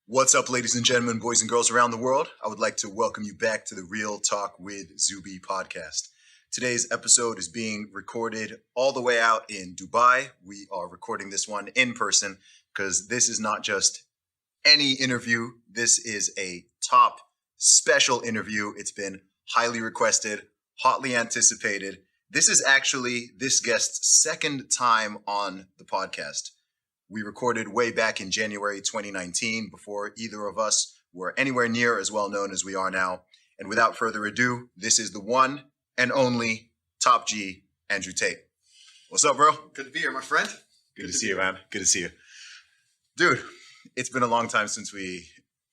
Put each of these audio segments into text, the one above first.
What's up, ladies and gentlemen, boys and girls around the world? I would like to welcome you back to the Real Talk with Zuby podcast. Today's episode is being recorded all the way out in Dubai. We are recording this one in person because this is not just any interview. This is a top special interview. It's been highly requested, hotly anticipated. This is actually this guest's second time on the podcast. We recorded way back in January 2019 before either of us were anywhere near as well known as we are now. And without further ado, this is the one and only Top G, Andrew Tate. What's up, bro? Good to be here, my friend. Good to see you, man. Good to see you. Dude, it's been a long time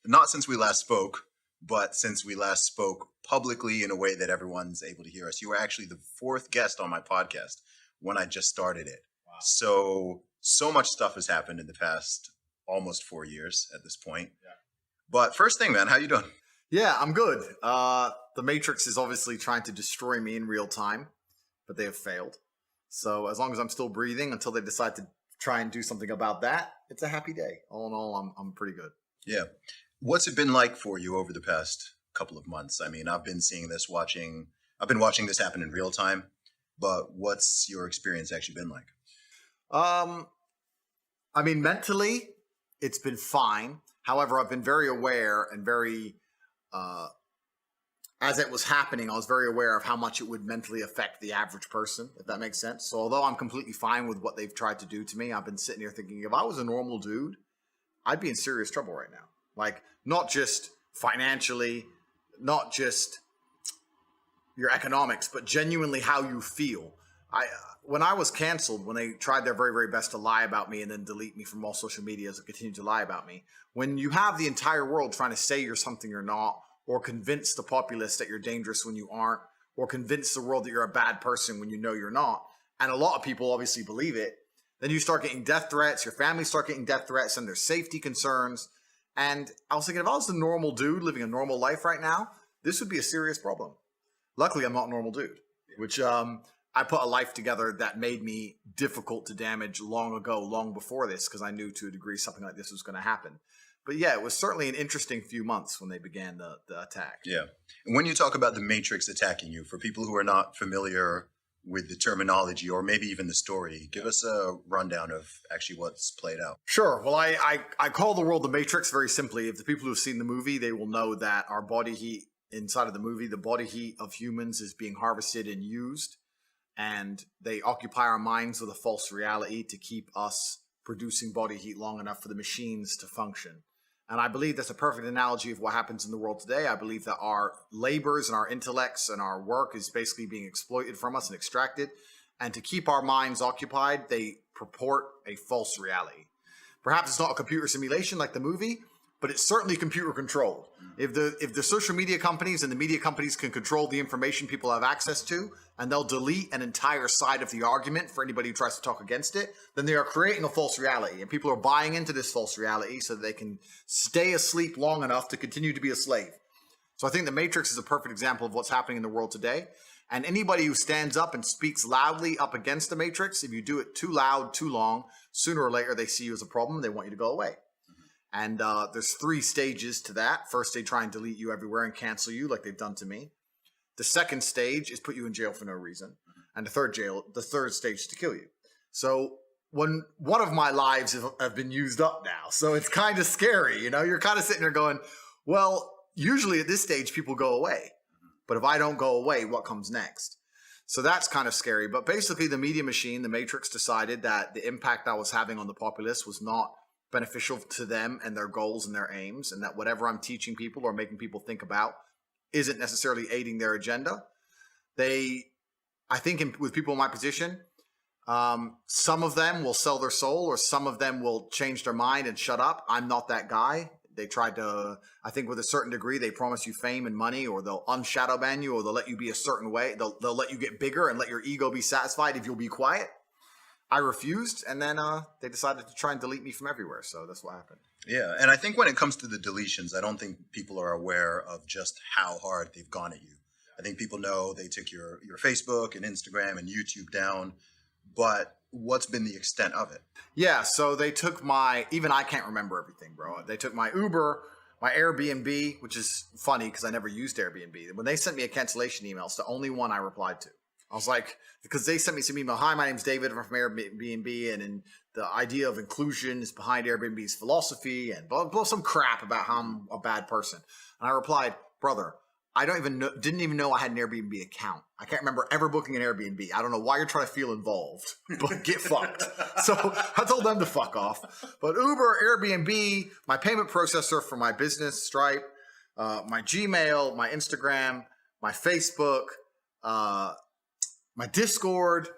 not since we last spoke, but since we last spoke publicly in a way that everyone's able to hear us. You were actually the fourth guest on my podcast when I just started it. Wow. So much stuff has happened in the past almost 4 years at this point. Yeah. But first thing, man, how you doing? Yeah, I'm good. The Matrix is obviously trying to destroy me in real time, but they have failed. So as long as I'm still breathing until they decide to try and do something about that, it's a happy day. All in all, I'm pretty good. Yeah. What's it been like for you over the past couple of months? I mean, I've been watching this happen in real time, but what's your experience actually been like? I mean, mentally, it's been fine. However, I've been very aware and as it was happening, I was very aware of how much it would mentally affect the average person, if that makes sense. So although I'm completely fine with what they've tried to do to me, I've been sitting here thinking, if I was a normal dude, I'd be in serious trouble right now. Like, not just financially, not just your economics, but genuinely how you feel. When I was canceled, when they tried their very, very best to lie about me and then delete me from all social media as they continue to lie about me, when you have the entire world trying to say you're something you're not, or convince the populace that you're dangerous when you aren't, or convince the world that you're a bad person when you know you're not, and a lot of people obviously believe it, then you start getting death threats, your family start getting death threats, and there's safety concerns. And I was thinking, if I was a normal dude living a normal life right now, this would be a serious problem. Luckily, I'm not a normal dude, which I put a life together that made me difficult to damage long ago, long before this, because I knew to a degree something like this was going to happen. But yeah, it was certainly an interesting few months when they began the attack. Yeah. And when you talk about the Matrix attacking you, for people who are not familiar with the terminology or maybe even the story, give us a rundown of actually what's played out. Sure. Well, I call the world the Matrix very simply. If the people who have seen the movie, they will know that our body heat inside of the movie, the body heat of humans is being harvested and used. And they occupy our minds with a false reality to keep us producing body heat long enough for the machines to function. And I believe that's a perfect analogy of what happens in the world today. I believe that our labors and our intellects and our work is basically being exploited from us and extracted. And to keep our minds occupied, they purport a false reality. Perhaps it's not a computer simulation like the movie, but it's certainly computer controlled. If the social media companies and the media companies can control the information people have access to, and they'll delete an entire side of the argument for anybody who tries to talk against it, then they are creating a false reality. And people are buying into this false reality so that they can stay asleep long enough to continue to be a slave. So I think the Matrix is a perfect example of what's happening in the world today. And anybody who stands up and speaks loudly up against the Matrix, if you do it too loud, too long, sooner or later they see you as a problem. They want you to go away. And there's 3 stages to that. First, they try and delete you everywhere and cancel you like they've done to me. The second stage is put you in jail for no reason. And the third stage is to kill you. So one of my lives have been used up now. So it's kind of scary. You know, you're kind of sitting there going, well, usually at this stage, people go away. But if I don't go away, what comes next? So that's kind of scary. But basically, the media machine, the Matrix, decided that the impact I was having on the populace was not beneficial to them and their goals and their aims, and that whatever I'm teaching people or making people think about isn't necessarily aiding their agenda. I think with people in my position, some of them will sell their soul, or some of them will change their mind and shut up. I'm not that guy. They tried to, I think with a certain degree, they promise you fame and money, or they'll unshadow ban you, or they'll let you be a certain way. They'll let you get bigger and let your ego be satisfied if you'll be quiet. I refused, and then they decided to try and delete me from everywhere. So that's what happened. Yeah, and I think when it comes to the deletions, I don't think people are aware of just how hard they've gone at you. I think people know they took your Facebook and Instagram and YouTube down, but what's been the extent of it? Yeah, so they took even I can't remember everything, bro. They took my Uber, my Airbnb, which is funny because I never used Airbnb. When they sent me a cancellation email, it's the only one I replied to. I was like, because they sent me some email, hi, my name's David, I'm from Airbnb, and the idea of inclusion is behind Airbnb's philosophy, and blah, blah, some crap about how I'm a bad person. And I replied, brother, I didn't even know I had an Airbnb account. I can't remember ever booking an Airbnb. I don't know why you're trying to feel involved, but get fucked. So I told them to fuck off. But Uber, Airbnb, my payment processor for my business, Stripe, my Gmail, my Instagram, my Facebook, my Discord,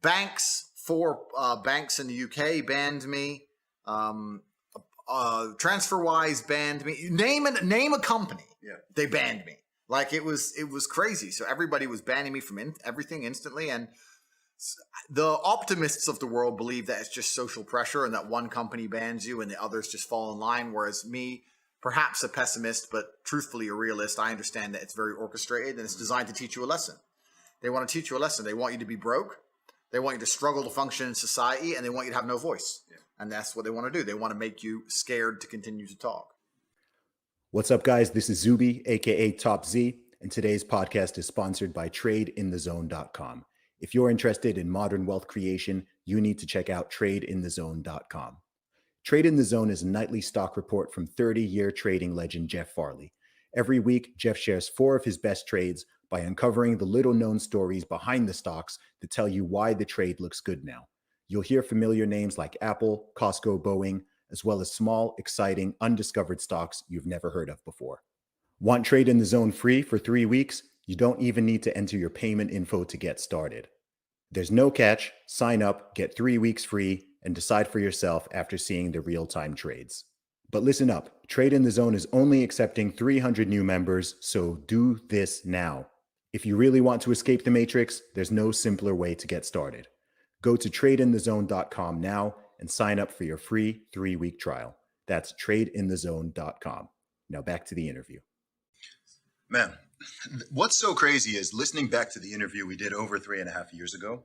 banks, 4 banks in the UK banned me. TransferWise banned me. Name a company. Yeah. They banned me. Like it was crazy. So everybody was banning me from everything instantly. And the optimists of the world believe that it's just social pressure and that one company bans you and the others just fall in line. Whereas me, perhaps a pessimist, but truthfully a realist, I understand that it's very orchestrated and it's designed to teach you a lesson. They want to teach you a lesson. They want you to be broke. They want you to struggle to function in society, and they want you to have no voice. Yeah. And that's what they want to do. They want to make you scared to continue to talk. What's up, guys? This is Zuby, aka Top Z, and today's podcast is sponsored by TradeInTheZone.com. If you're interested in modern wealth creation, you need to check out TradeInTheZone.com. Trade in the Zone is a nightly stock report from 30-year trading legend Jeff Farley. Every week, Jeff shares 4 of his best trades by uncovering the little-known stories behind the stocks that tell you why the trade looks good now. You'll hear familiar names like Apple, Costco, Boeing, as well as small, exciting, undiscovered stocks you've never heard of before. Want Trade in the Zone free for 3 weeks? You don't even need to enter your payment info to get started. There's no catch. Sign up, get 3 weeks free, and decide for yourself after seeing the real-time trades. But listen up, Trade in the Zone is only accepting 300 new members, so do this now. If you really want to escape the matrix, there's no simpler way to get started. Go to TradeInTheZone.com now and sign up for your free 3-week trial. That's TradeInTheZone.com. Now back to the interview. Man, what's so crazy is listening back to the interview we did over 3.5 years ago,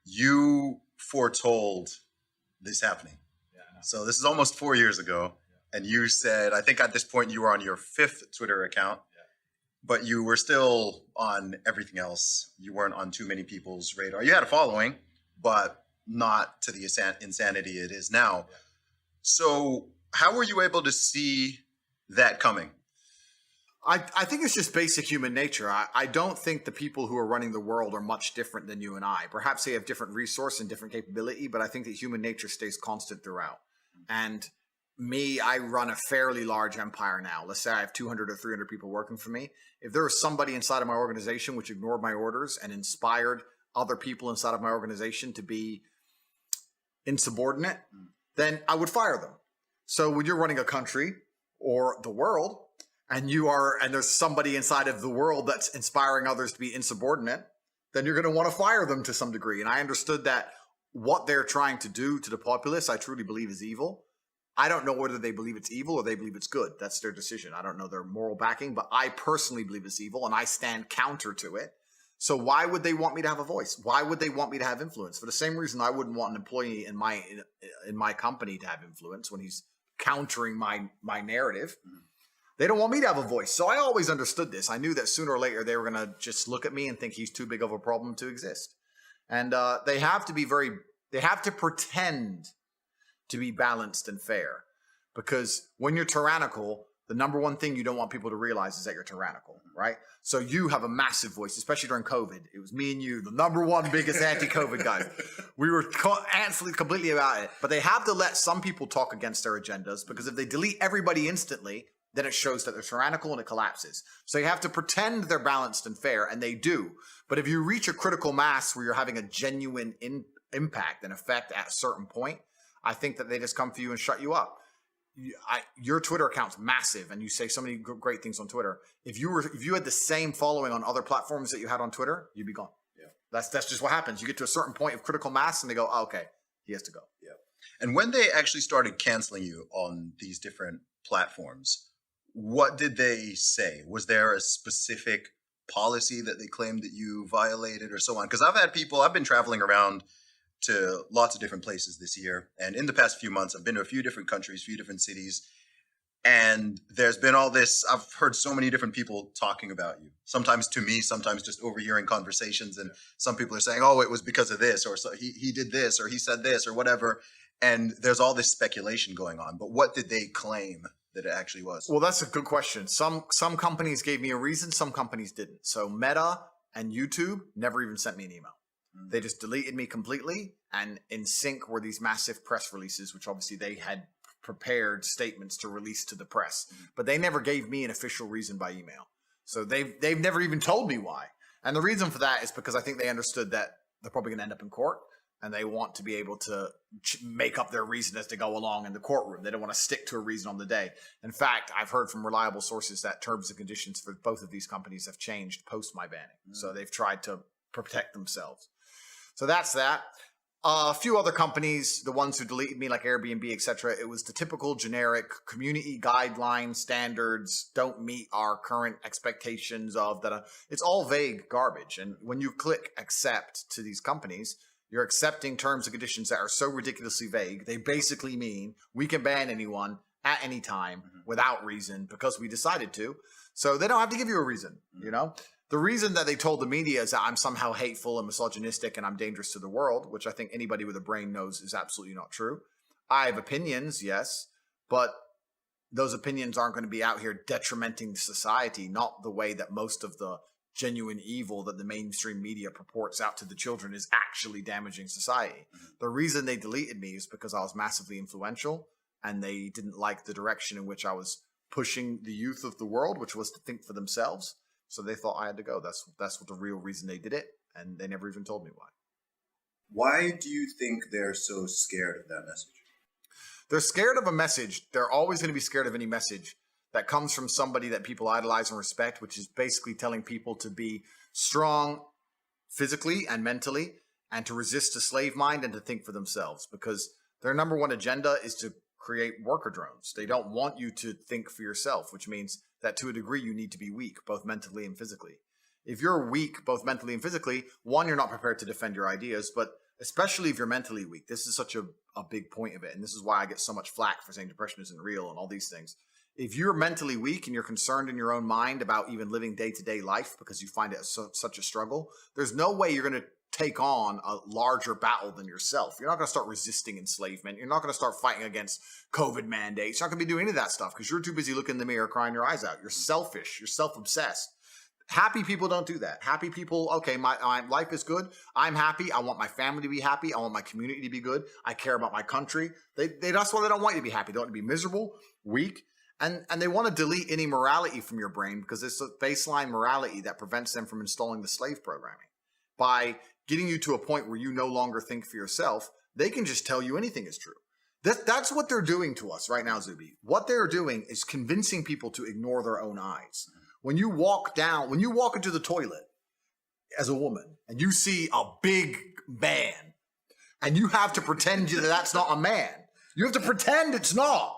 you foretold this happening. Yeah, so this is almost 4 years ago. Yeah. And you said, I think at this point you were on your 5th Twitter account, but you were still on everything else. You weren't on too many people's radar. You had a following, but not to the insanity it is now. Yeah. So how were you able to see that coming? I think it's just basic human nature. I don't think the people who are running the world are much different than you and I. Perhaps they have different resource and different capability, but I think that human nature stays constant throughout. And me, I run a fairly large empire now. Let's say I have 200 or 300 people working for me. If there was somebody inside of my organization which ignored my orders and inspired other people inside of my organization to be insubordinate, then I would fire them. So when you're running a country or the world, and there's somebody inside of the world that's inspiring others to be insubordinate, then you're going to want to fire them to some degree. And I understood that what they're trying to do to the populace, I truly believe is evil. I don't know whether they believe it's evil or they believe it's good. That's their decision. I don't know their moral backing, but I personally believe it's evil and I stand counter to it. So why would they want me to have a voice? Why would they want me to have influence? For the same reason I wouldn't want an employee in my company to have influence when he's countering my narrative. They don't want me to have a voice. So I always understood this. I knew that sooner or later they were going to just look at me and think he's too big of a problem to exist. And they have to pretend to be balanced and fair, because when you're tyrannical, the number one thing you don't want people to realize is that you're tyrannical, right? So you have a massive voice, especially during COVID. It was me and you, the number one biggest anti-COVID guys. We were completely about it. But they have to let some people talk against their agendas, because if they delete everybody instantly, then it shows that they're tyrannical and it collapses. So you have to pretend they're balanced and fair, and they do. But if you reach a critical mass where you're having a genuine impact and effect at a certain point, I think that they just come for you and shut you up. Your Twitter account's massive, and you say so many great things on Twitter. If you had the same following on other platforms that you had on Twitter, you'd be gone. Yeah, that's just what happens. You get to a certain point of critical mass, and they go, oh, okay, he has to go. Yeah. And when they actually started canceling you on these different platforms, what did they say? Was there a specific policy that they claimed that you violated or so on? Because I've been traveling around to lots of different places this year. And in the past few months, I've been to a few different countries, few different cities. And there's been all this, I've heard so many different people talking about you. Sometimes to me, sometimes just overhearing conversations. And some people are saying, oh, it was because of this, or so he did this, or he said this, or whatever. And there's all this speculation going on. But what did they claim that it actually was? Well, that's a good question. Some companies gave me a reason, some companies didn't. So Meta and YouTube never even sent me an email. They just deleted me completely. And in sync were these massive press releases, which obviously they had prepared statements to release to the press, but they never gave me an official reason by email. So they've never even told me why. And the reason for that is because I think they understood that they're probably going to end up in court, and they want to be able to make up their reason as they go along in the courtroom. They don't want to stick to a reason on the day. In fact, I've heard from reliable sources that terms and conditions for both of these companies have changed post my banning. So they've tried to protect themselves. So that's that. A few other companies, the ones who deleted me, like Airbnb, etc., it was the typical generic community guideline standards don't meet our current expectations of that. It's all vague garbage. And when you click accept to these companies, you're accepting terms and conditions that are so ridiculously vague. They basically mean we can ban anyone at any time without reason because we decided to. So they don't have to give you a reason, you know? The reason that they told the media is that I'm somehow hateful and misogynistic and I'm dangerous to the world, which I think anybody with a brain knows is absolutely not true. I have opinions, yes, but those opinions aren't going to be out here detrimenting society, not the way that most of the genuine evil that the mainstream media purports out to the children is actually damaging society. The reason they deleted me is because I was massively influential and they didn't like the direction in which I was pushing the youth of the world, which was to think for themselves. So they thought I had to go. That's what the real reason they did it. And they never even told me why. Why do you think they're so scared of that message? They're scared of a message. They're always going to be scared of any message that comes from somebody that people idolize and respect, which is basically telling people to be strong physically and mentally and to resist the slave mind and to think for themselves, because their number one agenda is to create worker drones. They don't want you to think for yourself, which means that to a degree you need to be weak, both mentally and physically. If you're weak, both mentally and physically, one, you're not prepared to defend your ideas, but especially if you're mentally weak, this is such a big point of it. And this is why I get so much flack for saying depression isn't real and all these things. If you're mentally weak and you're concerned in your own mind about even living day-to-day life because you find it such a struggle, there's no way you're going to take on a larger battle than yourself. You're not going to start resisting enslavement. You're not going to start fighting against COVID mandates. You're not going to be doing any of that stuff because you're too busy looking in the mirror crying your eyes out. You're selfish. You're self-obsessed. Happy people don't do that. Happy people, okay, my life is good. I'm happy. I want my family to be happy. I want my community to be good. I care about my country. That's why they don't want you to be happy. They want you to be miserable, weak, and they want to delete any morality from your brain because it's a baseline morality that prevents them from installing the slave programming. By getting you to a point where you no longer think for yourself, they can just tell you anything is true. That's what they're doing to us right now, Zuby. What they're doing is convincing people to ignore their own eyes. When you walk into the toilet as a woman and you see a big man and you have to pretend that that's not a man, you have to pretend it's not.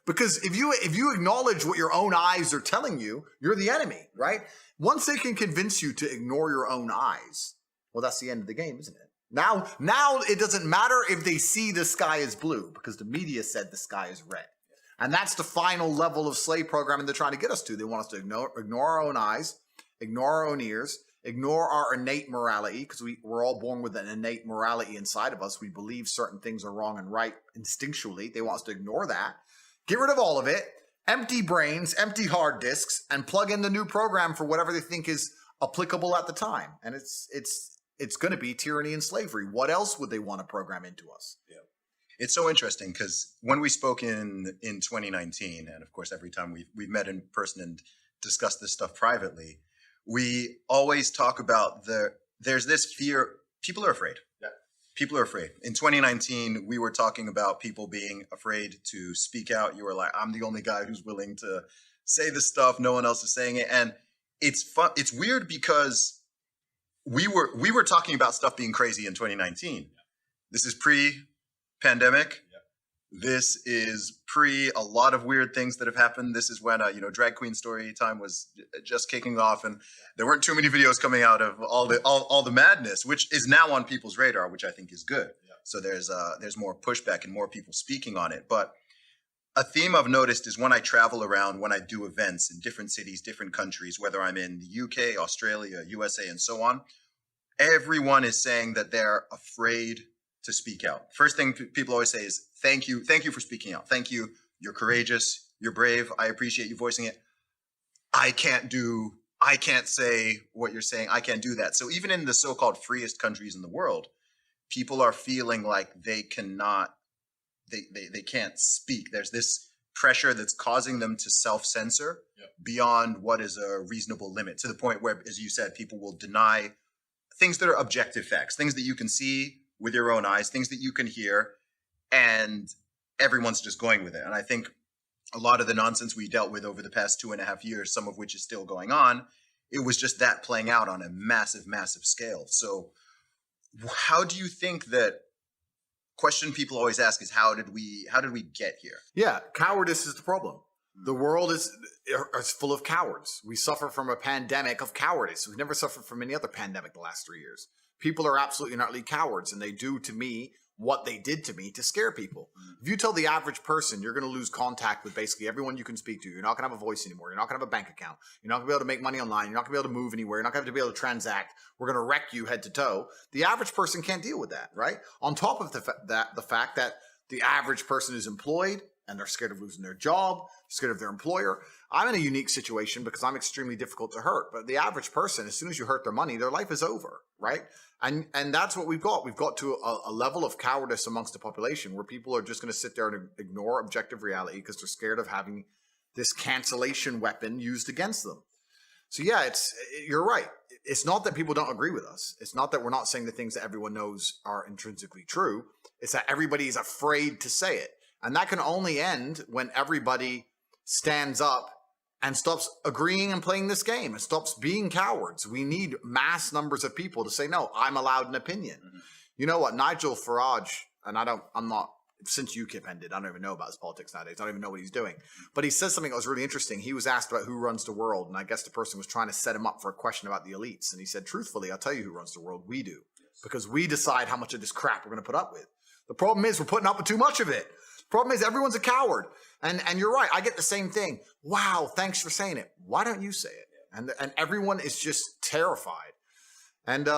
Because if you acknowledge what your own eyes are telling you, you're the enemy, right? Once they can convince you to ignore your own eyes, well, that's the end of the game, isn't it? Now it doesn't matter if they see the sky is blue because the media said the sky is red. And that's the final level of slave programming they're trying to get us to. They want us to ignore our own eyes, ignore our own ears, ignore our innate morality, because we're all born with an innate morality inside of us. We believe certain things are wrong and right instinctually. They want us to ignore that. Get rid of all of it, empty brains, empty hard disks, and plug in the new program for whatever they think is applicable at the time. And it's going to be tyranny and slavery. What else would they want to program into us? Yeah. It's so interesting because when we spoke in 2019, and of course, every time we've met in person and discussed this stuff privately, we always talk about there's this fear. People are afraid. Yeah. People are afraid. In 2019, we were talking about people being afraid to speak out. You were like, I'm the only guy who's willing to say this stuff. No one else is saying it. And it's fun. It's weird because we were talking about stuff being crazy in 2019. Yeah. This is pre-pandemic. Yeah. This is pre a lot of weird things that have happened. This is when drag queen story time was just kicking off, and there weren't too many videos coming out of all the madness, which is now on people's radar, which I think is good. Yeah. So there's more pushback and more people speaking on it. But a theme I've noticed is when I travel around, when I do events in different cities, different countries, whether I'm in the UK, Australia, USA, and so on, everyone is saying that they're afraid to speak out. First thing people always say is, thank you for speaking out. Thank you. You're courageous. You're brave. I appreciate you voicing it. I can't say what you're saying. I can't do that. So even in the so-called freest countries in the world, people are feeling like they cannot, they can't speak. There's this pressure that's causing them to self-censor beyond what is a reasonable limit, to the point where, as you said, people will deny things that are objective facts, things that you can see with your own eyes, things that you can hear, and everyone's just going with it. And I think a lot of the nonsense we dealt with over the past 2.5 years, some of which is still going on, it was just that playing out on a massive, massive scale. So how do you think that question people always ask is, how did we get here? Yeah, cowardice is the problem. The world is full of cowards. We suffer from a pandemic of cowardice. We've never suffered from any other pandemic the last 3 years. People are absolutely and utterly cowards, and they do to me what they did to me to scare people. If you tell the average person you're going to lose contact with basically everyone you can speak to, you're not going to have a voice anymore, you're not going to have a bank account, you're not going to be able to make money online, you're not going to be able to move anywhere, you're not going to be able to transact, we're going to wreck you head to toe, the average person can't deal with that, right? On top of the fact that the average person is employed and they're scared of losing their job, scared of their employer. I'm in a unique situation because I'm extremely difficult to hurt. But the average person, as soon as you hurt their money, their life is over, right? And that's what we've got. We've got to a level of cowardice amongst the population where people are just going to sit there and ignore objective reality because they're scared of having this cancellation weapon used against them. So yeah, you're right. It's not that people don't agree with us. It's not that we're not saying the things that everyone knows are intrinsically true. It's that everybody is afraid to say it. And that can only end when everybody stands up and stops agreeing and playing this game and stops being cowards. We need mass numbers of people to say, no, I'm allowed an opinion. Mm-hmm. You know what? Nigel Farage, and since UKIP ended, I don't even know about his politics nowadays. I don't even know what he's doing. But he says something that was really interesting. He was asked about who runs the world. And I guess the person was trying to set him up for a question about the elites. And he said, truthfully, I'll tell you who runs the world. We do. Because we decide how much of this crap we're going to put up with. The problem is we're putting up with too much of it. Problem is everyone's a coward. And you're right. I get the same thing. Wow, thanks for saying it. Why don't you say it? And everyone is just terrified. And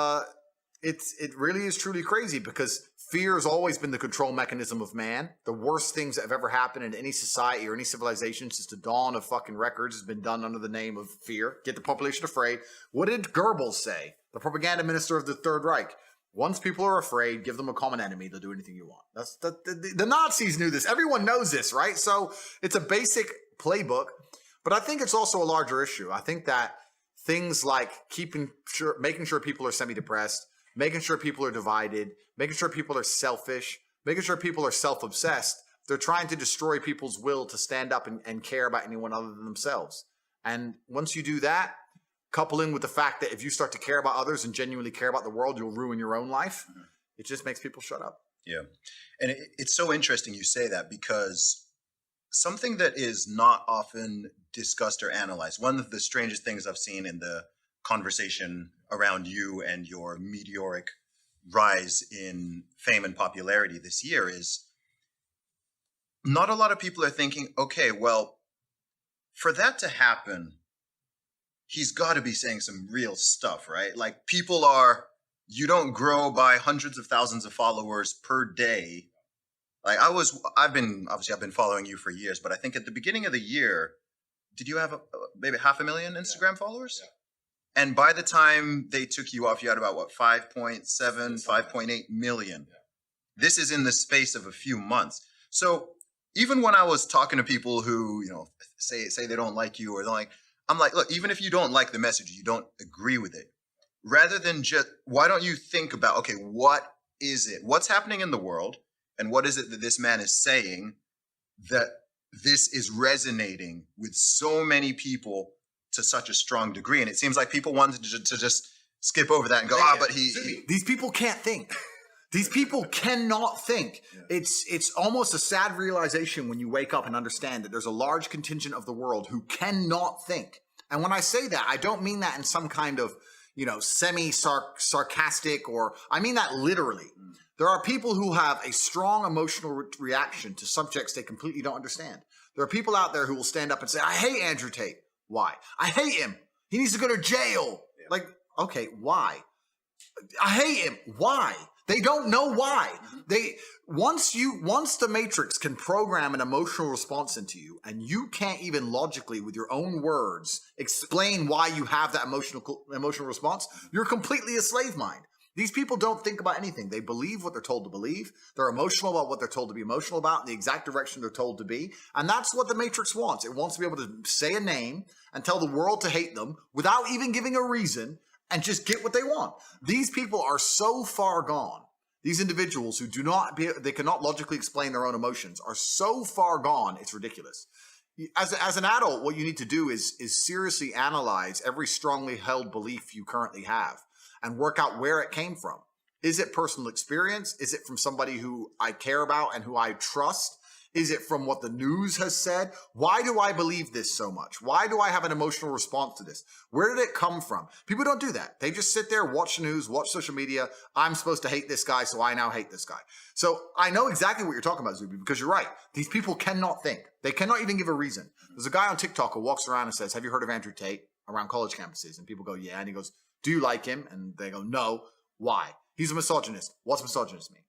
it really is truly crazy because fear has always been the control mechanism of man. The worst things that have ever happened in any society or any civilization since the dawn of fucking records has been done under the name of fear. Get the population afraid. What did Goebbels say? The propaganda minister of the Third Reich. Once people are afraid, give them a common enemy. They'll do anything you want. That's the Nazis knew this. Everyone knows this, right? So it's a basic playbook, but I think it's also a larger issue. I think that things like making sure people are semi-depressed, making sure people are divided, making sure people are selfish, making sure people are self-obsessed, they're trying to destroy people's will to stand up and care about anyone other than themselves. And once you do that, couple in with the fact that if you start to care about others and genuinely care about the world, you'll ruin your own life. Mm-hmm. It just makes people shut up. Yeah. And it's so interesting you say that because something that is not often discussed or analyzed, one of the strangest things I've seen in the conversation around you and your meteoric rise in fame and popularity this year is not a lot of people are thinking, okay, well, for that to happen, he's got to be saying some real stuff, right? Like you don't grow by hundreds of thousands of followers per day. Like I've been following you for years, but I think at the beginning of the year, did you have maybe 500,000 Instagram followers? Yeah. And by the time they took you off, you had about 5.7, 5.8 million. Yeah. This is in the space of a few months. So even when I was talking to people who, say they don't like you or don't like, I'm like, look, even if you don't like the message, you don't agree with it, rather than just, why don't you think about, okay, what is it? What's happening in the world? And what is it that this man is saying that this is resonating with so many people to such a strong degree? And it seems like people wanted to just skip over that and go, but these people can't think. These people cannot think. Yeah. It's almost a sad realization when you wake up and understand that there's a large contingent of the world who cannot think. And when I say that, I don't mean that in some kind of, semi-sarcastic I mean that literally. There are people who have a strong emotional reaction to subjects they completely don't understand. There are people out there who will stand up and say, I hate Andrew Tate. Why? I hate him. He needs to go to jail. Yeah. Like, okay, why? I hate him. Why? They don't know why. Once the Matrix can program an emotional response into you, and you can't even logically, with your own words, explain why you have that emotional response, you're completely a slave mind. These people don't think about anything. They believe what they're told to believe. They're emotional about what they're told to be emotional about in the exact direction they're told to be. And that's what the Matrix wants. It wants to be able to say a name and tell the world to hate them without even giving a reason and just get what they want. These people are so far gone. These individuals who they cannot logically explain their own emotions are so far gone, it's ridiculous. As an adult, what you need to do is seriously analyze every strongly held belief you currently have and work out where it came from. Is it personal experience? Is it from somebody who I care about and who I trust? Is it from what the news has said? Why do I believe this so much? Why do I have an emotional response to this? Where did it come from? People don't do that. They just sit there, watch the news, watch social media. I'm supposed to hate this guy, so I now hate this guy. So I know exactly what you're talking about, Zuby, because you're right. These people cannot think. They cannot even give a reason. There's a guy on TikTok who walks around and says, have you heard of Andrew Tate around college campuses? And people go, yeah. And he goes, do you like him? And they go, no. Why? He's a misogynist. What's misogynist mean?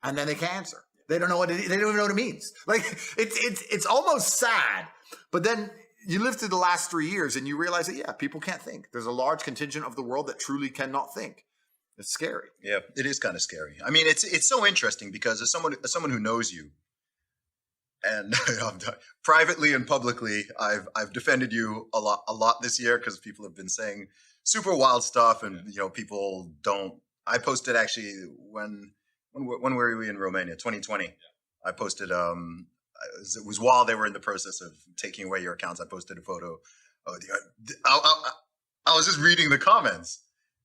And then they can't answer. They don't know what they don't even know what it means. Like it's almost sad. But then you live through the last 3 years and you realize that, yeah, people can't think. There's a large contingent of the world that truly cannot think. It's scary. Yeah, it is kind of scary. I mean, it's so interesting because as someone who knows you, and privately and publicly, I've defended you a lot this year because people have been saying super wild stuff, and people don't. I posted actually when were we in Romania? 2020. Yeah. I posted. It was while they were in the process of taking away your accounts. I posted a photo. I was just reading the comments,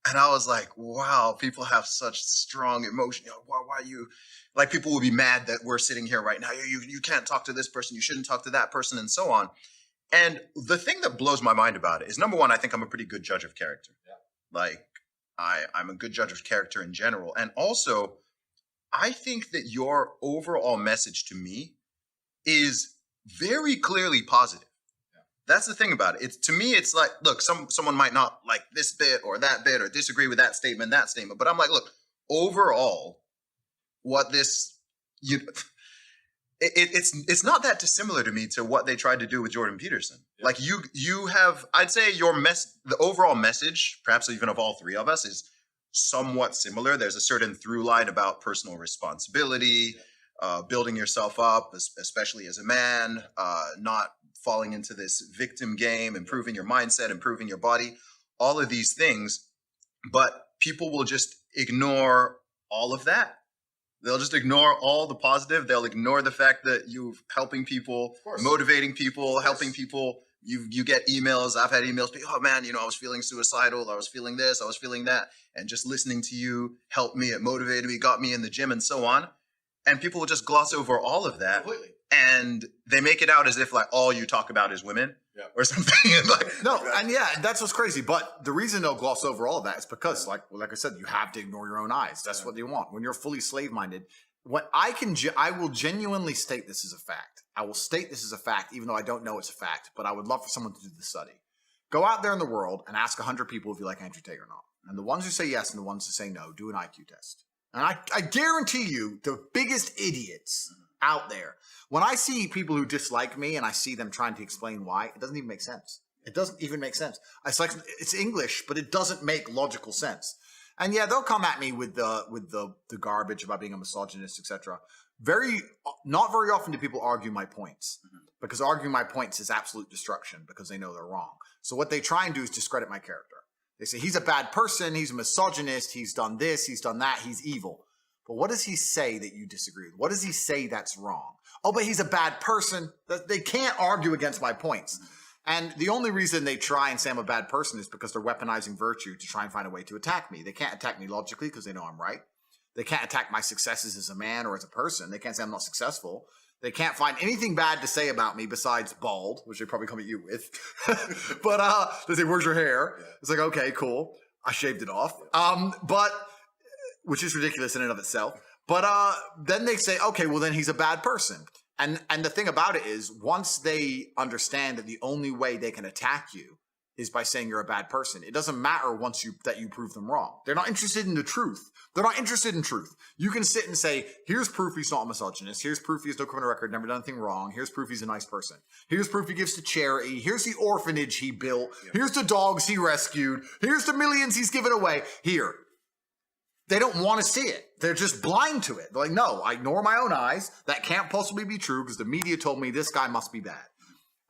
and I was like, "Wow, people have such strong emotion. Why you?" Like, people will be mad that we're sitting here right now. You can't talk to this person. You shouldn't talk to that person, and so on. And the thing that blows my mind about it is, number one, I think I'm a pretty good judge of character. Yeah. Like, I'm a good judge of character in general. And also, I think that your overall message to me is very clearly positive. Yeah. That's the thing about it. To me, it's like, look, someone might not like this bit or that bit or disagree with that statement. But I'm like, look, overall, what this, it's not that dissimilar to me to what they tried to do with Jordan Peterson. Yeah. Like you have, I'd say the overall message, perhaps even of all three of us, is somewhat similar. There's a certain through line about personal responsibility, building yourself up, especially as a man, not falling into this victim game, improving your mindset, improving your body, all of these things. But people will just ignore all of that. They'll just ignore all the positive. They'll ignore the fact that you're helping people, motivating people, helping people. You get emails. I've had emails. Oh man, I was feeling suicidal. I was feeling this. I was feeling that. And just listening to you helped me. It motivated me, got me in the gym, and so on. And people will just gloss over all of that. Completely. And they make it out as if like all you talk about is women. Yeah. Or something. That's what's crazy. But the reason they'll gloss over all of that is because, like I said, you have to ignore your own eyes. That's what they want. When you're fully slave-minded, what I will genuinely state this as a fact. I will state this as a fact, even though I don't know it's a fact. But I would love for someone to do the study. Go out there in the world and ask 100 people if you like Andrew Tate or not. And the ones who say yes and the ones who say no, do an IQ test. And I guarantee you, the biggest idiots out there, when I see people who dislike me and I see them trying to explain why, it doesn't even make sense. It doesn't even make sense. It's like, it's English, but it doesn't make logical sense. And yeah, they'll come at me with the garbage about being a misogynist, etc. Not very often do people argue my points, because arguing my points is absolute destruction because they know they're wrong. So what they try and do is discredit my character. They say he's a bad person, he's a misogynist, he's done this, he's done that, he's evil. But what does he say that you disagree with? What does he say that's wrong? Oh, but he's a bad person. They can't argue against my points. And the only reason they try and say I'm a bad person is because they're weaponizing virtue to try and find a way to attack me. They can't attack me logically because they know I'm right. They can't attack my successes as a man or as a person. They can't say I'm not successful. They can't find anything bad to say about me besides bald, which they probably come at you with. But they say, where's your hair? It's like, okay, cool. I shaved it off. But which is ridiculous in and of itself. But then they say, okay, well, then he's a bad person. And the thing about it is, once they understand that the only way they can attack you is by saying you're a bad person, it doesn't matter once that you prove them wrong. They're not interested in the truth. They're not interested in truth. You can sit and say, here's proof he's not a misogynist. Here's proof he has no criminal record, never done anything wrong. Here's proof he's a nice person. Here's proof he gives to charity. Here's the orphanage he built. Here's the dogs he rescued. Here's the millions he's given away. Here. They don't want to see it. They're just blind to it. They're like, no, I ignore my own eyes. That can't possibly be true because the media told me this guy must be bad.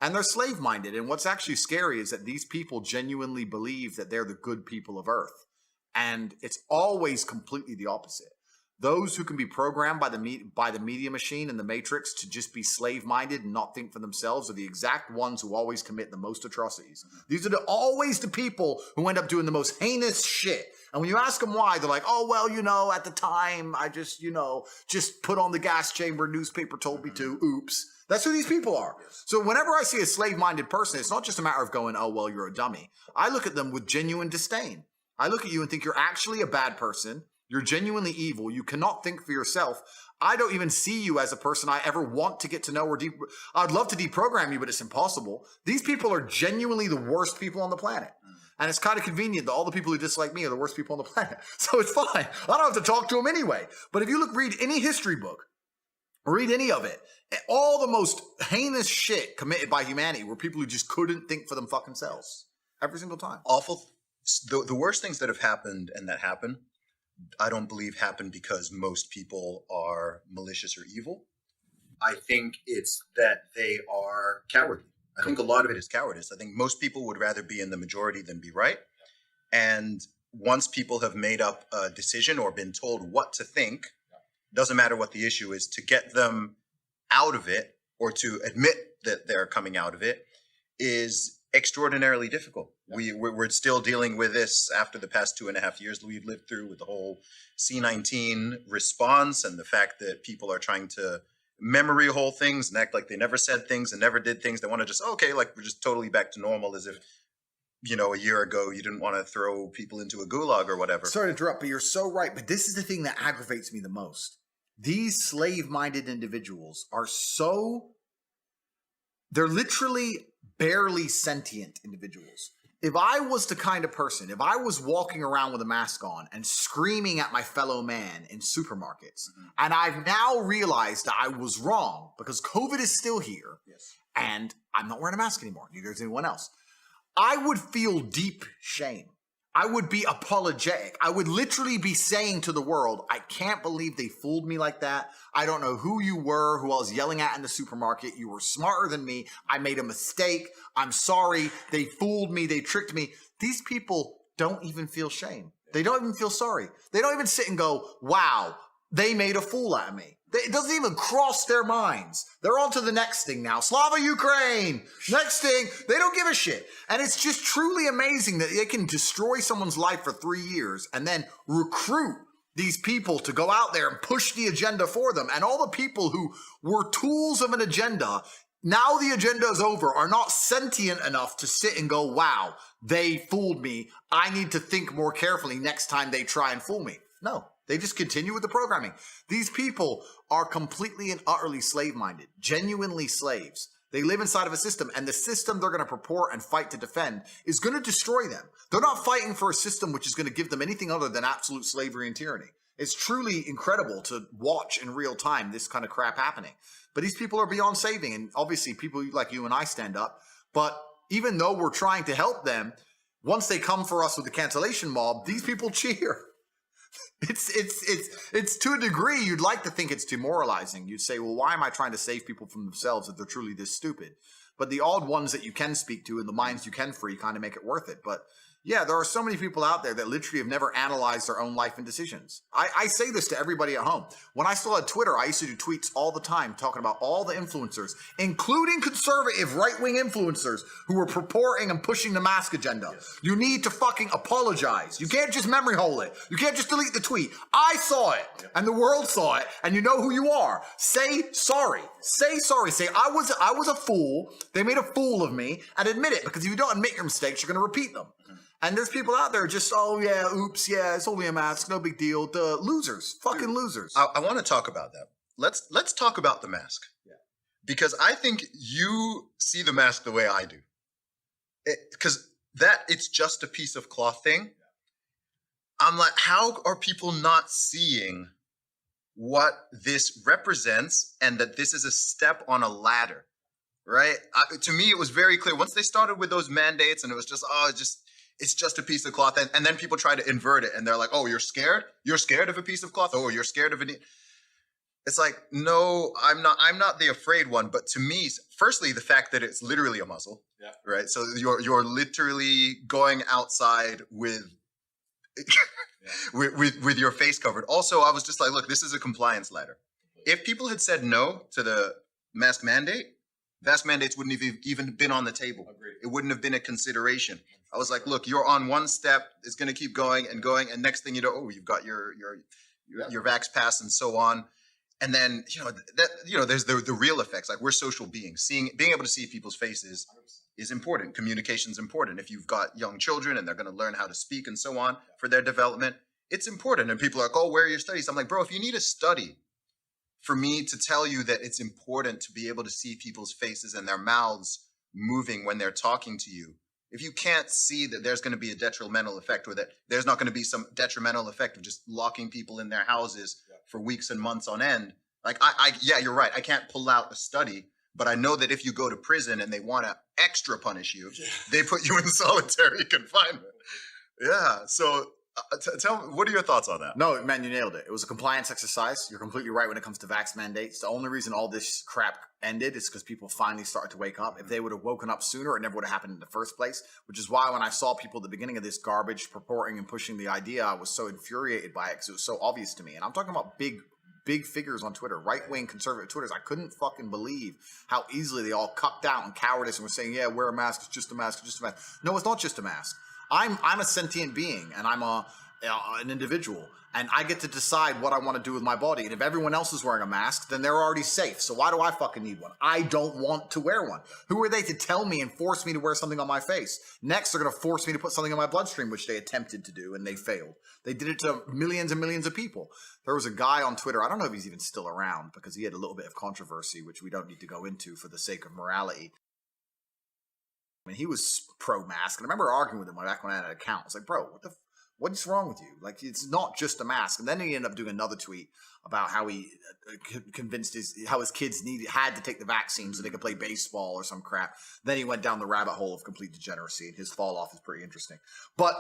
And they're slave-minded. And what's actually scary is that these people genuinely believe that they're the good people of Earth. And it's always completely the opposite. Those who can be programmed by the media machine and the Matrix to just be slave-minded and not think for themselves are the exact ones who always commit the most atrocities. These are always the people who end up doing the most heinous shit. And when you ask them why, they're like, oh, well, at the time, I just, just put on the gas chamber, newspaper told me to, oops. That's who these people are. So whenever I see a slave-minded person, it's not just a matter of going, oh, well, you're a dummy. I look at them with genuine disdain. I look at you and think you're actually a bad person. You're genuinely evil. You cannot think for yourself. I don't even see you as a person I ever want to get to know I'd love to deprogram you, but it's impossible. These people are genuinely the worst people on the planet. And it's kind of convenient that all the people who dislike me are the worst people on the planet. So it's fine. I don't have to talk to them anyway. But if you read any history book, read any of it, all the most heinous shit committed by humanity were people who just couldn't think for them fucking selves. Every single time. Awful. The worst things that have happened and that happen, I don't believe happen because most people are malicious or evil. I think it's that they are cowardly. I think a lot of it is cowardice. I think most people would rather be in the majority than be right. And once people have made up a decision or been told what to think, doesn't matter what the issue is, to get them out of it or to admit that they're coming out of it is extraordinarily difficult. We're still dealing with this after the past 2.5 years that we've lived through with the whole C-19 response and the fact that people are trying to memory hole things and act like they never said things and never did things. They want to just, we're just totally back to normal as if, a year ago you didn't want to throw people into a gulag or whatever. Sorry to interrupt, but you're so right. But this is the thing that aggravates me the most. These slave-minded individuals are they're literally barely sentient individuals. If I was the kind of person, if I was walking around with a mask on and screaming at my fellow man in supermarkets, and I've now realized that I was wrong because COVID is still here, and I'm not wearing a mask anymore, neither is anyone else, I would feel deep shame. I would be apologetic. I would literally be saying to the world, I can't believe they fooled me like that. I don't know who you were, who I was yelling at in the supermarket. You were smarter than me. I made a mistake. I'm sorry. They fooled me. They tricked me. These people don't even feel shame. They don't even feel sorry. They don't even sit and go, wow, they made a fool out of me. It doesn't even cross their minds. They're on to the next thing now. Slava Ukraine. Next thing. They don't give a shit. And it's just truly amazing that they can destroy someone's life for 3 years and then recruit these people to go out there and push the agenda for them. And all the people who were tools of an agenda, now the agenda is over, are not sentient enough to sit and go, wow, they fooled me. I need to think more carefully next time they try and fool me. No. They just continue with the programming. These people are completely and utterly slave-minded, genuinely slaves. They live inside of a system, and the system they're going to purport and fight to defend is going to destroy them. They're not fighting for a system which is going to give them anything other than absolute slavery and tyranny. It's truly incredible to watch in real time this kind of crap happening. But these people are beyond saving, and obviously people like you and I stand up. But even though we're trying to help them, once they come for us with the cancellation mob, these people cheer. It's to a degree you'd like to think it's demoralizing. You'd say, well, why am I trying to save people from themselves if they're truly this stupid? But the odd ones that you can speak to and the minds you can free kind of make it worth it. But yeah, there are so many people out there that literally have never analyzed their own life and decisions. I say this to everybody at home. When I still had Twitter, I used to do tweets all the time talking about all the influencers, including conservative right-wing influencers who were purporting and pushing the mask agenda. Yes. You need to fucking apologize. You can't just memory hole it. You can't just delete the tweet. I saw it, and the world saw it, and you know who you are. Say sorry. Say sorry. Say, I was a fool. They made a fool of me, and admit it, because if you don't admit your mistakes, you're going to repeat them. And there's people out there just, oh yeah, oops, yeah, it's only a mask, no big deal. The losers, fucking losers. I want to talk about that. Let's talk about the mask. Yeah. Because I think you see the mask the way I do. Because it's just a piece of cloth thing. I'm like, how are people not seeing what this represents and that this is a step on a ladder, right? To me, it was very clear. Once they started with those mandates and it was just, it's just a piece of cloth. And then people try to invert it and they're like, oh, you're scared? You're scared of a piece of cloth? Oh, you're scared of it? It's like, no, I'm not the afraid one. But to me, firstly, the fact that it's literally a muzzle, right? So you're literally going outside with with your face covered. Also, I was just like, look, this is a compliance ladder. If people had said no to the mask mandates wouldn't have even been on the table. Agreed. It wouldn't have been a consideration. I was like, look, you're on one step. It's going to keep going, and next thing you know, oh, you've got your vax pass and so on. And then, there's the real effects. Like, we're social beings. Being able to see people's faces is important. Communication is important. If you've got young children and they're going to learn how to speak and so on for their development, it's important. And people are like, oh, where are your studies? I'm like, bro, if you need a study for me to tell you that it's important to be able to see people's faces and their mouths moving when they're talking to you, if you can't see that there's going to be a detrimental effect, or that there's not going to be some detrimental effect of just locking people in their houses for weeks and months on end, like, yeah, you're right. I can't pull out a study, but I know that if you go to prison and they want to extra punish you, they put you in solitary confinement. Yeah. So tell me, what are your thoughts on that? No, man, you nailed it. It was a compliance exercise. You're completely right when it comes to vax mandates. The only reason all this crap ended is because people finally started to wake up. If they would have woken up sooner, it never would have happened in the first place, which is why when I saw people at the beginning of this garbage purporting and pushing the idea, I was so infuriated by it because it was so obvious to me. And I'm talking about big figures on Twitter, right-wing conservative Twitters. I couldn't fucking believe how easily they all cucked out and cowardice and were saying, yeah, wear a mask, it's just a mask, it's just a mask. No, it's not just a mask. I'm a sentient being, and I'm an individual, and I get to decide what I want to do with my body. And if everyone else is wearing a mask, then they're already safe. So why do I fucking need one? I don't want to wear one. Who are they to tell me and force me to wear something on my face? Next, they're going to force me to put something in my bloodstream, which they attempted to do, and they failed. They did it to millions and millions of people. There was a guy on Twitter, I don't know if he's even still around, because he had a little bit of controversy, which we don't need to go into for the sake of morality. I mean, he was pro-mask, and I remember arguing with him back when I had an account. I was like, bro, what's wrong with you? Like, it's not just a mask. And then he ended up doing another tweet about how he convinced how his kids had to take the vaccine so they could play baseball or some crap. Then he went down the rabbit hole of complete degeneracy, and his fall off is pretty interesting. But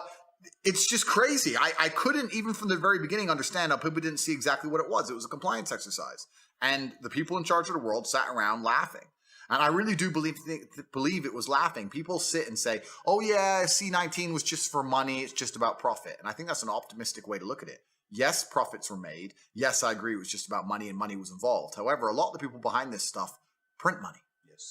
it's just crazy. I couldn't, even from the very beginning, understand how people didn't see exactly what it was. It was a compliance exercise. And the people in charge of the world sat around laughing. And I really do believe it was laughing. People sit and say, oh yeah, C-19 was just for money. It's just about profit. And I think that's an optimistic way to look at it. Yes, profits were made. Yes, I agree it was just about money and money was involved. However, a lot of the people behind this stuff print money.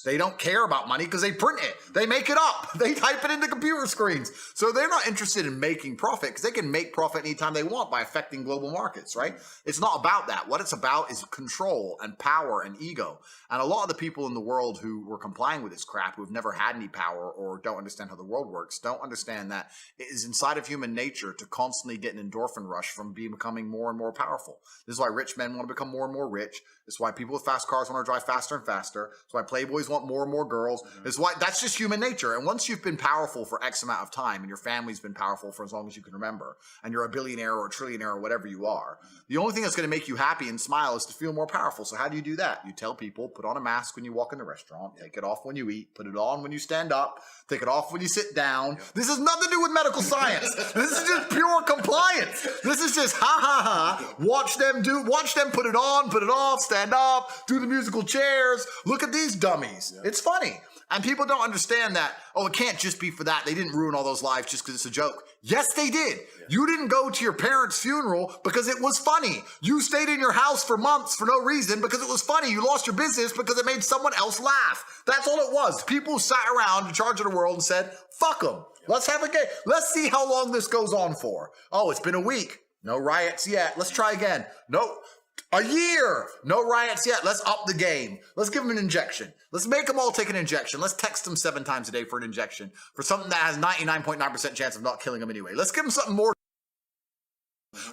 They don't care about money because they print it. They make it up. They type it into computer screens. So they're not interested in making profit because they can make profit anytime they want by affecting global markets, right? It's not about that. What it's about is control and power and ego. And a lot of the people in the world who were complying with this crap, who have never had any power or don't understand how the world works, don't understand that it is inside of human nature to constantly get an endorphin rush from becoming more and more powerful. This is why rich men want to become more and more rich. This is why people with fast cars want to drive faster and faster. That's why playboys want more and more girls. It's why that's just human nature. And once you've been powerful for X amount of time and your family's been powerful for as long as you can remember, and you're a billionaire or a trillionaire or whatever you are, the only thing that's going to make you happy and smile is to feel more powerful. So how do you do that? You tell people, put on a mask when you walk in the restaurant, take it off when you eat, put it on when you stand up, take it off when you sit down. This has nothing to do with medical science. This is just pure compliance. This is just ha ha ha. Watch them put it on, put it off, stand up, do the musical chairs. Look at these dummies. It's funny. And people don't understand that, oh, it can't just be for that. They didn't ruin all those lives just because it's a joke. Yes, they did. You didn't go to your parents' funeral because it was funny. You stayed in your house for months for no reason because it was funny. You lost your business because it made someone else laugh. That's all it was. People sat around in charge of the world and said, fuck them. Let's have a game. Let's see how long this goes on for. Oh, it's been a week. No riots yet. Let's try again. Nope. A year. No riots yet. Let's up the game. Let's give them an injection. Let's make them all take an injection. Let's text them 7 times a day for an injection for something that has 99.9% chance of not killing them anyway. Let's give them something more.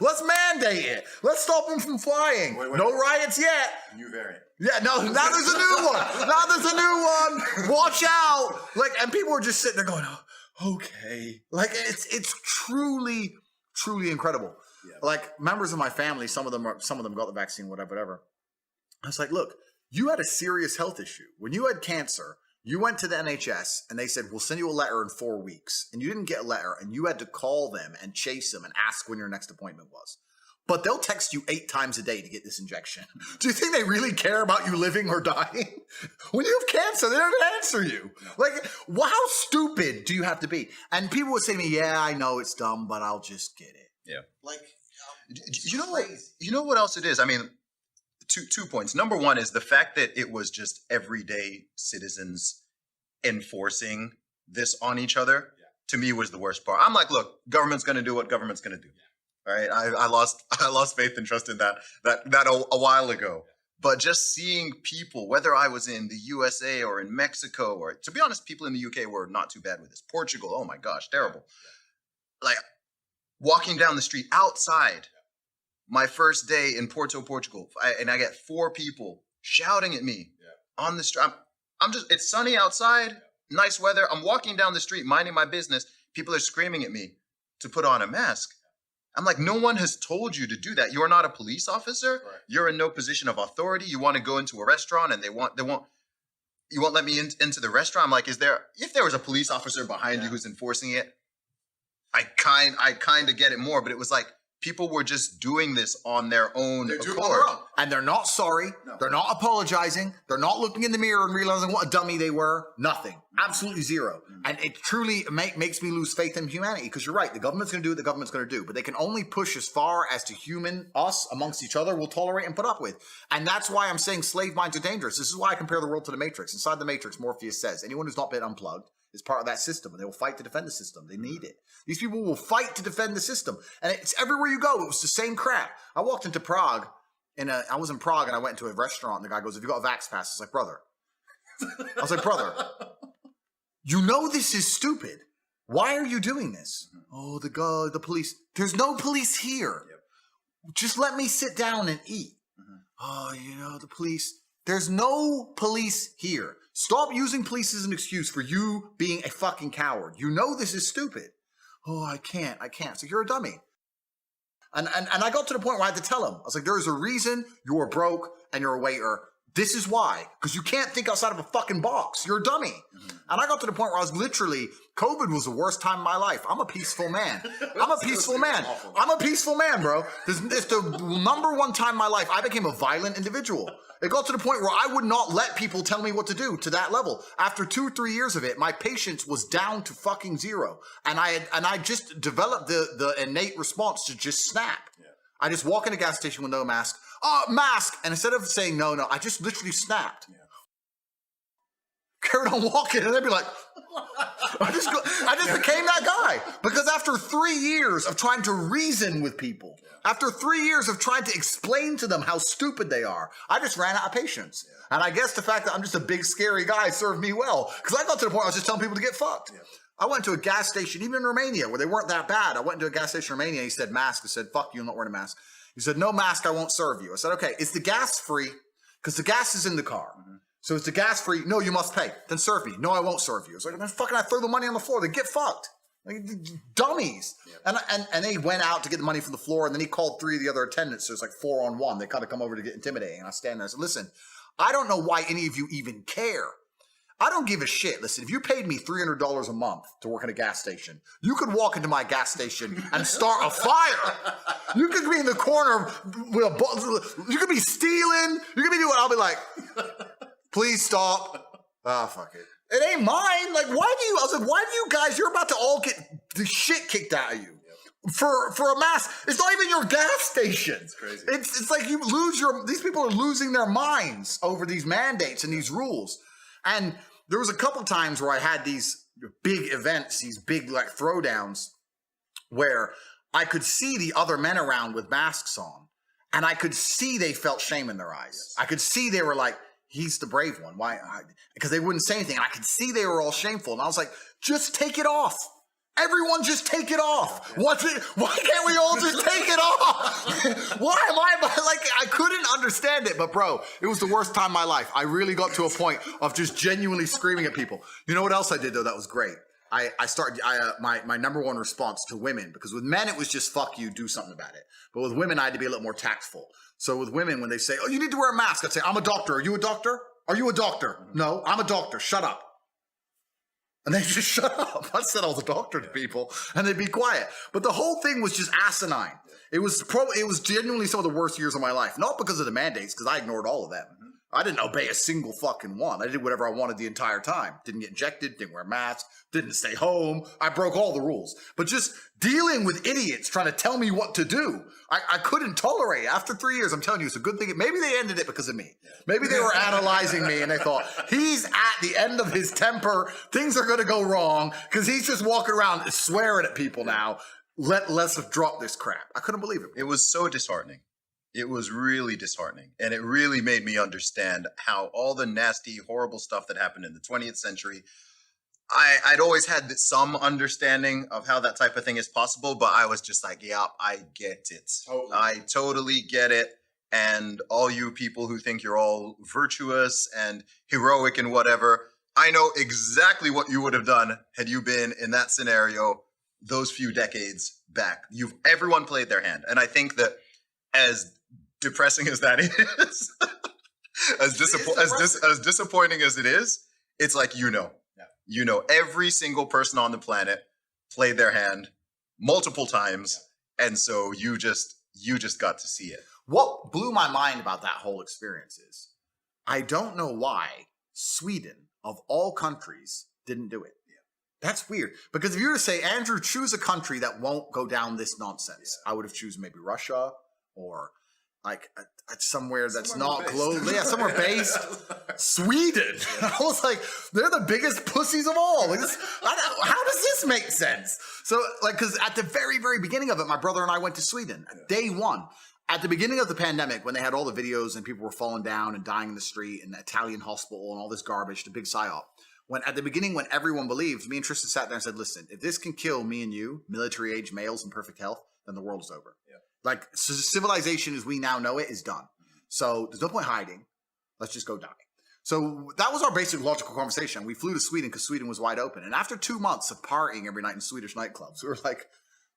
Let's mandate it. Let's stop them from flying. Wait. No riots yet. New variant. Yeah, no, now there's a new one. Now there's a new one. Watch out. Like, and people are just sitting there going, oh, okay. Like, it's truly, truly incredible. Yeah. Like, members of my family, some of them got the vaccine, whatever. I was like, look, you had a serious health issue. When you had cancer, you went to the NHS and they said, we'll send you a letter in 4 weeks. And you didn't get a letter and you had to call them and chase them and ask when your next appointment was. But they'll text you 8 times a day to get this injection. Do you think they really care about you living or dying? When you have cancer, they don't answer you. Like, how stupid do you have to be? And people would say to me, yeah, I know it's dumb, but I'll just get it. Yeah. Like, You know what? You know what else it is? I mean, two points. Number one is the fact that it was just everyday citizens enforcing this on each other. Yeah. To me, was the worst part. I'm like, look, government's going to do what government's going to do. Yeah. All right, I lost faith and trust in that a while ago. Yeah. But just seeing people, whether I was in the USA or in Mexico, or to be honest, people in the UK were not too bad with this. Portugal, oh my gosh, terrible. Yeah. Like walking down the street outside. My first day in Porto, Portugal, and I get 4 people shouting at me on the street. It's sunny outside, nice weather. I'm walking down the street, minding my business. People are screaming at me to put on a mask. I'm like, no one has told you to do that. You're not a police officer. Right. You're in no position of authority. You want to go into a restaurant and you won't let me into the restaurant. I'm like, if there was a police officer behind you who's enforcing it, I kind of get it more, but it was like, people were just doing this on their own accord. And they're not sorry. No. They're not apologizing. They're not looking in the mirror and realizing what a dummy they were. Nothing. Absolutely zero. Mm-hmm. And it truly makes me lose faith in humanity, because you're right. The government's going to do what the government's going to do. But they can only push as far as to us amongst each other will tolerate and put up with. And that's why I'm saying slave minds are dangerous. This is why I compare the world to the Matrix. Inside the Matrix, Morpheus says, anyone who's not been unplugged is part of that system, and they will fight to defend the system. They need it. These people will fight to defend the system. And it's everywhere you go. It was the same crap. I walked into Prague, I was in Prague, and I went into a restaurant, and the guy goes, have you got a vax pass? I was like, brother. I was like, brother, you know this is stupid. Why are you doing this? Oh, the police. There's no police here. Yep. Just let me sit down and eat. Oh, the police. There's no police here. Stop using police as an excuse for you being a fucking coward. You know this is stupid. Oh, I can't. So you're a dummy. And I got to the point where I had to tell him. I was like, there's a reason you're broke and you're a waiter. This is why. Because you can't think outside of a fucking box. You're a dummy. Mm-hmm. And I got to the point where I was literally, COVID was the worst time of my life. I'm a peaceful man. I'm a peaceful man. I'm a peaceful man, bro. It's the number one time in my life I became a violent individual. It got to the point where I would not let people tell me what to do to that level. After 2 or 3 years of it, my patience was down to fucking zero. And I just developed the innate response to just snap. Yeah. I just walk in a gas station with no mask. Oh, mask! And instead of saying no, I just literally snapped. Yeah. Carried on walking, and they'd be like, I just became that guy. Because after 3 years of trying to reason with people, after 3 years of trying to explain to them how stupid they are, I just ran out of patience. Yeah. And I guess the fact that I'm just a big, scary guy served me well. Because I got to the point where I was just telling people to get fucked. Yeah. I went to a gas station, even in Romania, where they weren't that bad. I went into a gas station in Romania, he said, mask. I said, fuck you, I'm not wearing a mask. He said, no mask, I won't serve you. I said, okay, is the gas free? Because the gas is in the car. Mm-hmm. So is the gas free? No, you must pay. Then serve me. No, I won't serve you. It's like, then fucking I throw the money on the floor. They get fucked. Like, dummies. Yep. And they went out to get the money from the floor, and then he called 3 of the other attendants. So it's like 4 on 1. They kind of come over to get intimidating. And I stand there and said, listen, I don't know why any of you even care. I don't give a shit. Listen, if you paid me $300 a month to work in a gas station, you could walk into my gas station and start a fire. You could be in the corner with you could be stealing. You could be doing, I'll be like, please stop. Ah, fuck it. It ain't mine. Like, I was like, why do you guys, you're about to all get the shit kicked out of you. For a mask. It's not even your gas station. It's crazy. It's like these people are losing their minds over these mandates and these rules. And there was a couple times where I had these big events, these big like throwdowns, where I could see the other men around with masks on. And I could see they felt shame in their eyes. Yes. I could see they were like, he's the brave one. Why? Because they wouldn't say anything. And I could see they were all shameful. And I was like, just take it off. Everyone just take it off. Why can't we all just take it off? Why am I like, I couldn't understand it, but bro, it was the worst time of my life. I really got to a point of just genuinely screaming at people. You know what else I did though? That was great. My number one response to women, because with men, it was just fuck you, do something about it. But with women, I had to be a little more tactful. So with women, when they say, oh, you need to wear a mask, I'd say, I'm a doctor. Are you a doctor? Are you a doctor? No, I'm a doctor. Shut up. And they just shut up. I said I was a doctor to people, and they'd be quiet. But the whole thing was just asinine. It was genuinely some of the worst years of my life. Not because of the mandates, because I ignored all of them. I didn't obey a single fucking one. I did whatever I wanted the entire time. Didn't get injected, didn't wear masks, didn't stay home. I broke all the rules. But just dealing with idiots trying to tell me what to do, I couldn't tolerate. After 3 years, I'm telling you, it's a good thing. Maybe they ended it because of me. Maybe they were analyzing me and they thought, he's at the end of his temper. Things are going to go wrong because he's just walking around swearing at people now. Let's drop this crap. I couldn't believe it. It was so disheartening. It was really disheartening. And it really made me understand how all the nasty, horrible stuff that happened in the 20th century, I'd always had some understanding of how that type of thing is possible, but I was just like, yeah, I get it. Totally. I totally get it. And all you people who think you're all virtuous and heroic and whatever, I know exactly what you would have done had you been in that scenario those few decades back. Everyone played their hand. And I think that as depressing as that is, as disappointing as it is, it's like, every single person on the planet played their hand multiple times. Yeah. And so you just got to see it. What blew my mind about that whole experience is, I don't know why Sweden, of all countries, didn't do it. Yeah. That's weird. Because if you were to say, Andrew, choose a country that won't go down this nonsense, I would have chosen maybe Russia or like somewhere that's not global. Yeah, somewhere based. Sweden. I was like, they're the biggest pussies of all. Like how does this make sense? So like, because at the very, very beginning of it, my brother and I went to Sweden. Day one. At the beginning of the pandemic, when they had all the videos and people were falling down and dying in the street and the Italian hospital and all this garbage, the big psyop. At the beginning, when everyone believed, me and Tristan sat there and said, listen, if this can kill me and you, military-age males in perfect health, then the world is over. Yeah. Like, civilization as we now know it is done. So there's no point hiding. Let's just go die. So that was our basic logical conversation. We flew to Sweden because Sweden was wide open. And after 2 months of partying every night in Swedish nightclubs, we were like,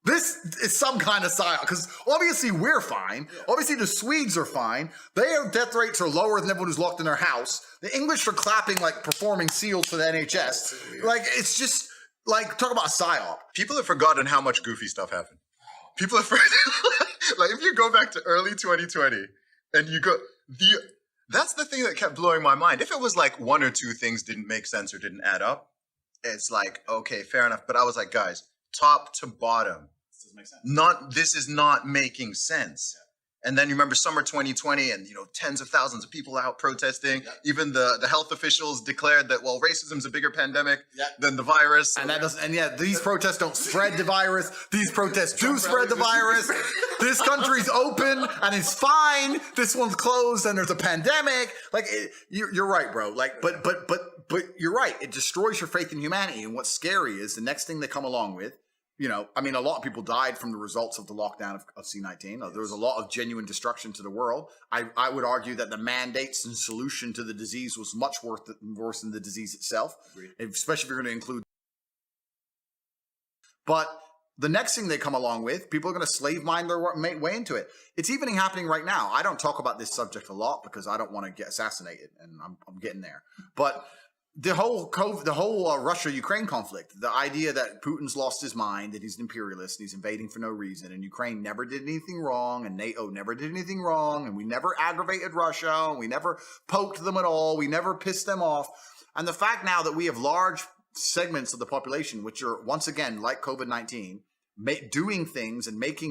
this is some kind of psyop, because obviously we're fine. Yeah. Obviously the Swedes are fine. Their death rates are lower than everyone who's locked in their house. The English are clapping like performing SEALs for the NHS. Like, it's just like, talk about a psyop. People have forgotten how much goofy stuff happened. People have forgotten. Like, if you go back to early 2020 and you go, that's the thing that kept blowing my mind. If it was like one or two things didn't make sense or didn't add up, it's like, okay, fair enough. But I was like, guys, top to bottom, this is not making sense. Yeah. And then you remember summer 2020 and, tens of thousands of people out protesting. Yeah. Even the health officials declared that, well, racism's a bigger pandemic than the virus. And these protests don't spread the virus. These protests do spread the virus. This country's open and it's fine. This one's closed and there's a pandemic. Like, you're right, bro. Like, but you're right. It destroys your faith in humanity. And what's scary is the next thing they come along with, a lot of people died from the results of the lockdown of C-19. Yes. There was a lot of genuine destruction to the world. I would argue that the mandates and solution to the disease was much worse than the disease itself, especially if you're going to include. But the next thing they come along with, people are going to slave mine their way into it. It's even happening right now. I don't talk about this subject a lot because I don't want to get assassinated, and I'm getting there. But the whole Russia-Ukraine conflict, the idea that Putin's lost his mind, that he's an imperialist, and he's invading for no reason, and Ukraine never did anything wrong, and NATO never did anything wrong, and we never aggravated Russia, and we never poked them at all, we never pissed them off. And the fact now that we have large segments of the population, which are, once again, like COVID-19, doing things and making